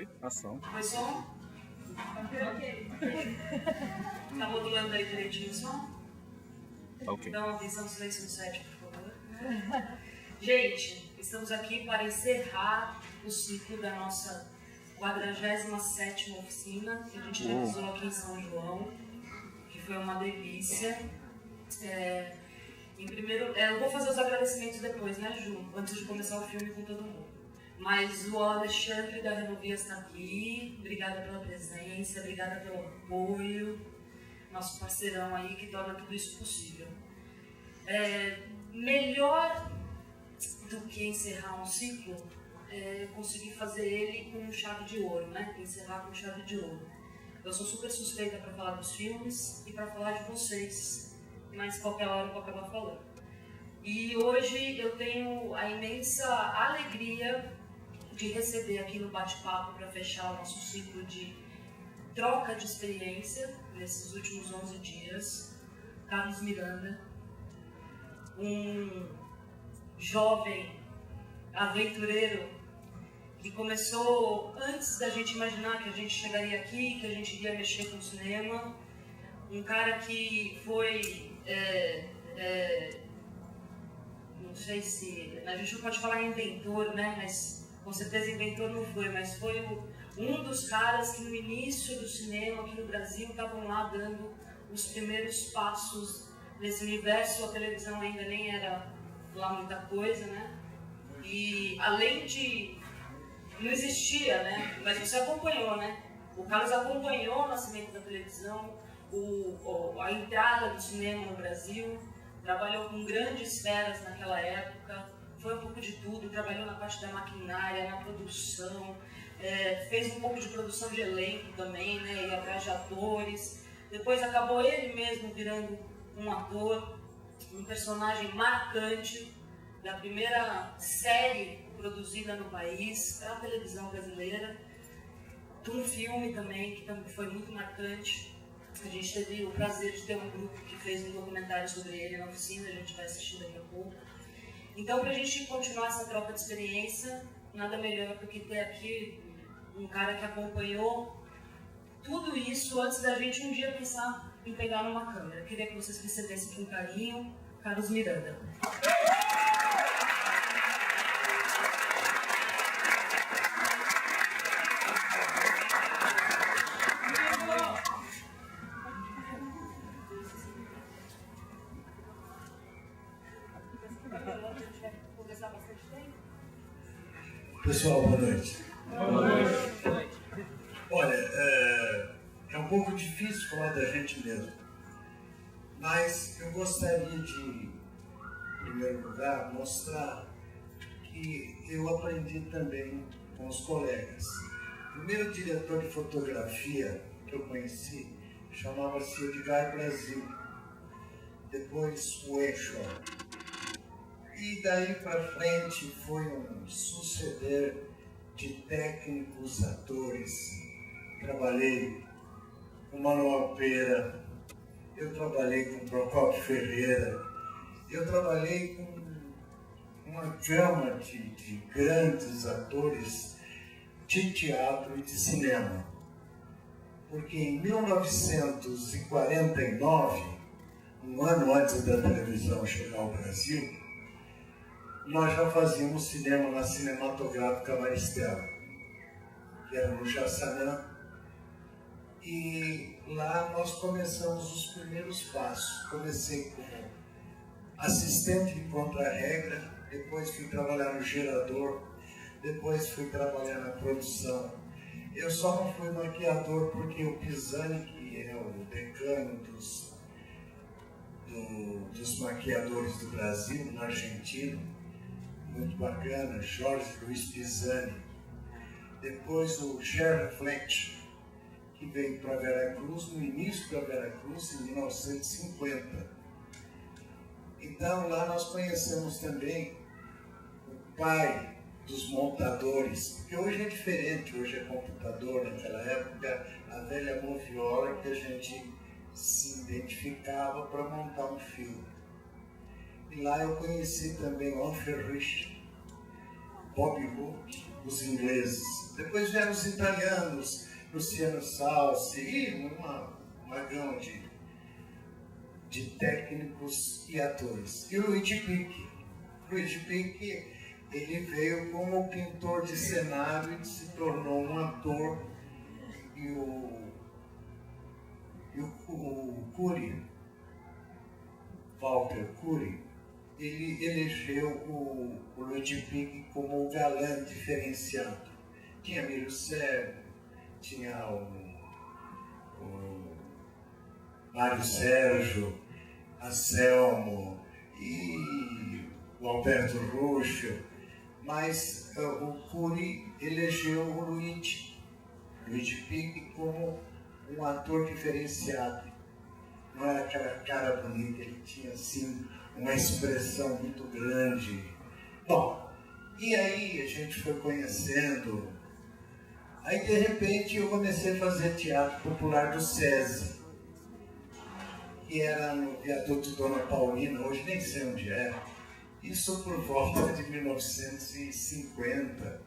Ok, ação. Foi som? Tá modulando aí direitinho o som? Ok. Dá uma atenção, silêncio no set, por favor. Gente, estamos aqui para encerrar o ciclo da nossa 47ª oficina que a gente realizou aqui em São João, que foi uma delícia. Em primeiro, eu vou fazer os agradecimentos depois, né, Ju? Antes de começar o filme com todo mundo. Mas o Alexandre da Renovias está aqui. Obrigada pela presença, obrigada pelo apoio. Nosso parceirão aí que torna tudo isso possível. Melhor do que encerrar um ciclo é conseguir fazer ele com chave de ouro, né? Encerrar com chave de ouro. Eu sou super suspeita para falar dos filmes e para falar de vocês, mas qualquer hora eu vou acabar falando. E hoje eu tenho a imensa alegria de receber aqui no bate-papo para fechar o nosso ciclo de troca de experiência nesses últimos 11 dias, Carlos Miranda, um jovem aventureiro que começou antes da gente imaginar que a gente chegaria aqui, que a gente iria mexer com o cinema, um cara que foi, não sei se, a gente não pode falar inventor, né, mas com certeza inventor não foi, mas foi um dos caras que no início do cinema aqui no Brasil estavam lá dando os primeiros passos nesse universo. A televisão ainda nem era lá muita coisa, né? E além de... não existia, né? Mas você acompanhou, né? O Carlos acompanhou o nascimento da televisão, a entrada do cinema no Brasil, trabalhou com grandes feras naquela época, foi um pouco de tudo, trabalhou na parte da maquinária, na produção, fez um pouco de produção de elenco também, né? Ia atrás de atores. Depois acabou ele mesmo virando um ator, um personagem marcante da primeira série produzida no país, para a televisão brasileira, um filme também que foi muito marcante. A gente teve o prazer de ter um grupo que fez um documentário sobre ele na oficina, a gente vai assistir daqui a pouco. Então, para a gente continuar essa troca de experiência, nada melhor do que ter aqui um cara que acompanhou tudo isso antes da gente um dia pensar em pegar numa câmera. Eu queria que vocês recebessem com carinho Carlos Miranda. Pessoal, boa noite. Boa noite. Olha, é um pouco difícil falar da gente mesmo, mas eu gostaria de, em primeiro lugar, mostrar que eu aprendi também com os colegas. O primeiro diretor de fotografia que eu conheci chamava-se Edgar Brasil, depois o Eixo. E daí para frente foi um suceder de técnicos, atores. Trabalhei com Manuel Pera, eu trabalhei com Procópio Ferreira, eu trabalhei com uma gama de grandes atores de teatro e de cinema. Porque em 1949, um ano antes da televisão chegar ao Brasil, nós já fazíamos cinema na Cinematográfica Maristela, que era no Jaçanã, e lá nós começamos os primeiros passos. Comecei como assistente de contra-regra, depois fui trabalhar no gerador, depois fui trabalhar na produção. Eu só não fui maquiador porque o Pisani, que é o decano dos maquiadores do Brasil, na Argentina, muito bacana, Jorge Luiz Pisani. Depois o Gerard Fleck, que veio para Veracruz, no início da Veracruz, em 1950. Então lá nós conhecemos também o pai dos montadores, porque hoje é diferente, hoje é computador, naquela época a velha moviola que a gente se identificava para montar um filme. E lá eu conheci também Onfer Rich, Bob Hope, os ingleses. Depois vieram os italianos, Luciano Salsi, e uma gama de técnicos e atores. E o Luigi Pichi. Luigi Pichi, ele veio como pintor de cenário e se tornou um ator. E o Cury, Walter Cury, ele elegeu o Luigi Pichi como o galã diferenciado. Tinha Emílio Sérgio, tinha o Mário Sérgio, Anselmo e o Alberto Russo, mas o Cury elegeu o Luigi Pichi como um ator diferenciado. Não era aquela cara bonita, ele tinha assim uma expressão muito grande. Bom, e aí a gente foi conhecendo. Aí de repente eu comecei a fazer teatro popular do SESI, que era no viaduto Dona Paulina, hoje nem sei onde é. Isso por volta de 1950.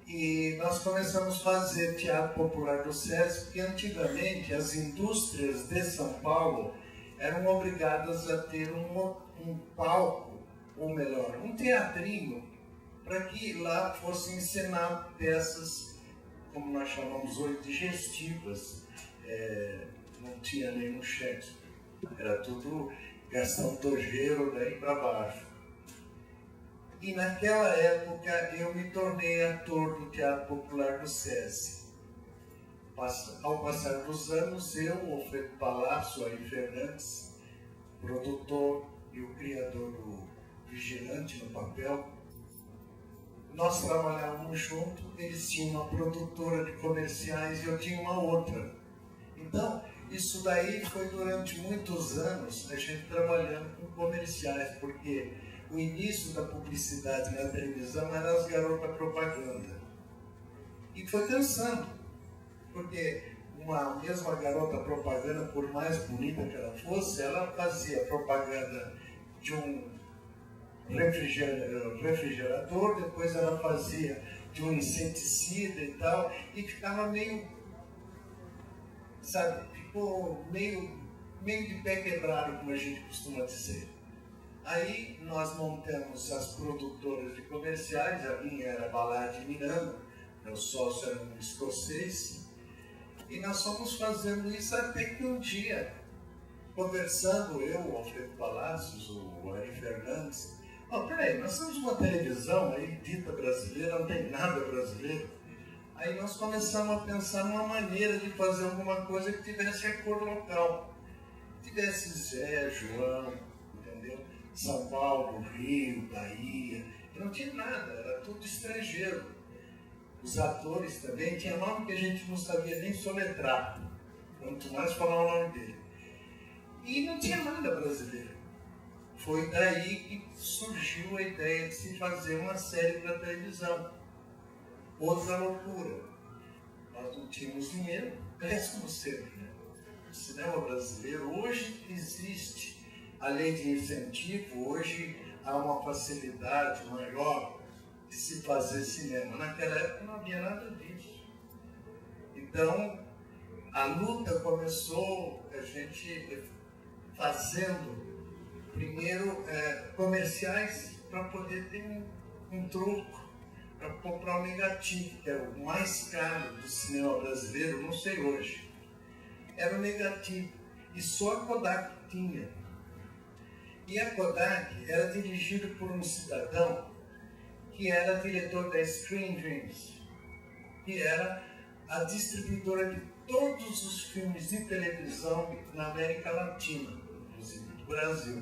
E nós começamos a fazer teatro popular do SESI, porque antigamente as indústrias de São Paulo eram obrigadas a ter um palco, ou melhor, um teatrinho, para que lá fossem encenar peças, como nós chamamos hoje, digestivas. Não tinha nenhum Shakespeare, era tudo Gastão Tojeiro daí para baixo. E naquela época eu me tornei ator do Teatro Popular do SESI. Ao passar dos anos, eu, o Alfredo Palácio, Ari Fernandes, produtor e o criador do Vigilante no Papel, nós trabalhávamos juntos. Eles tinham uma produtora de comerciais e eu tinha uma outra. Então, isso daí foi durante muitos anos a gente trabalhando com comerciais, porque o início da publicidade na televisão era as garotas propaganda. E foi cansando, porque uma mesma garota propaganda, por mais bonita que ela fosse, ela fazia propaganda de um refrigerador, depois ela fazia de um inseticida e tal, e ficava meio, sabe, ficou meio de pé quebrado, como a gente costuma dizer. Aí nós montamos as produtoras de comerciais, a minha era Balade Miranda, meu sócio era um escocês, e nós fomos fazendo isso até que um dia, conversando eu, o Alfredo Palácios, o Ari Fernandes, peraí, nós temos uma televisão aí dita brasileira, não tem nada brasileiro. Aí nós começamos a pensar numa maneira de fazer alguma coisa que tivesse a cor local. Tivesse Zé, João, entendeu? São Paulo, Rio, Bahia, não tinha nada, era tudo estrangeiro. Os atores também tinham nome que a gente não sabia nem soletrar, quanto mais falar o nome dele. E não tinha nada brasileiro. Foi daí que surgiu a ideia de se fazer uma série para televisão. Outra loucura. Nós não tínhamos dinheiro, como sempre, né? O cinema brasileiro hoje existe. Além de incentivo, hoje há uma facilidade maior de se fazer cinema. Naquela época não havia nada disso. Então, a luta começou a gente fazendo, primeiro, comerciais para poder ter um troco, para comprar o negativo, que era o mais caro do cinema brasileiro, não sei hoje. Era o negativo. E só a Kodak tinha. E a Kodak era dirigida por um cidadão que era diretor da Screen Dreams, que era a distribuidora de todos os filmes de televisão na América Latina, inclusive do Brasil.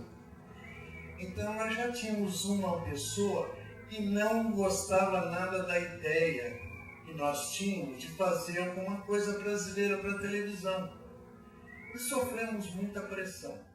Então nós já tínhamos uma pessoa que não gostava nada da ideia que nós tínhamos de fazer alguma coisa brasileira para a televisão. E sofremos muita pressão.